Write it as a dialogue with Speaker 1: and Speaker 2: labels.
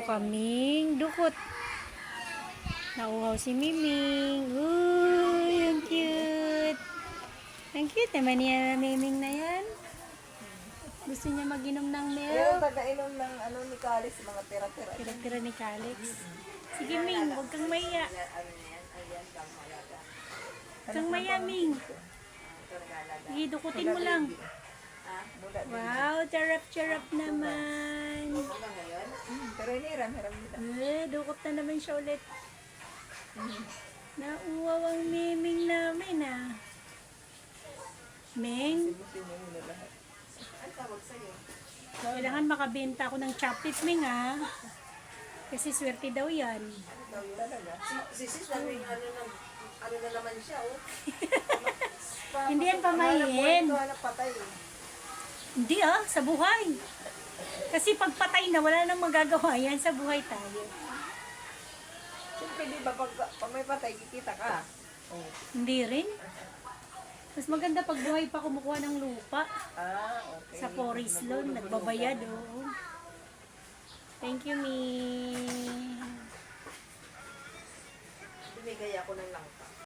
Speaker 1: kaming dukot. Nauhaw si Miming. Uy, ang cute. Ang cute naman niya, Miming na yan. Gusto niya mag-inom ng
Speaker 2: Yung
Speaker 1: milk.
Speaker 2: taga-inom ng ano ni Calis, mga tira-tira.
Speaker 1: Tira-tira ni Calix. Sige, Ming, huwag kang maya. Huwag kang maya, Ming. Sige, dukutin mo lang. Wow, charap-charap naman.
Speaker 2: Pero iniram, hiram nila.
Speaker 1: Dukot na naman siya ulit. Nauwaw ang Miming namin, ah. Ming,
Speaker 2: Simutin mo muna lahat.
Speaker 1: kailangan makabenta ako ng chocolate, Ming, ah. Kasi swerte daw yan.
Speaker 2: Talaga.
Speaker 3: Si sis, ano na naman siya, oh.
Speaker 1: Hindi yan pamahiin.
Speaker 2: Hanap patay.
Speaker 1: Hindi, ah, sa buhay. Kasi pag patay na, wala nang magagawa yan. Sa buhay tayo.
Speaker 2: Siyempre, di ba, pag may patay, kikita ka. Oh.
Speaker 1: Hindi rin. Mas maganda pag buhay pa kumukuha ng lupa.
Speaker 2: Okay.
Speaker 1: Sa forest loan, nagbabayad, oh. Thank you, Mi.
Speaker 3: Binigay ako ng langka.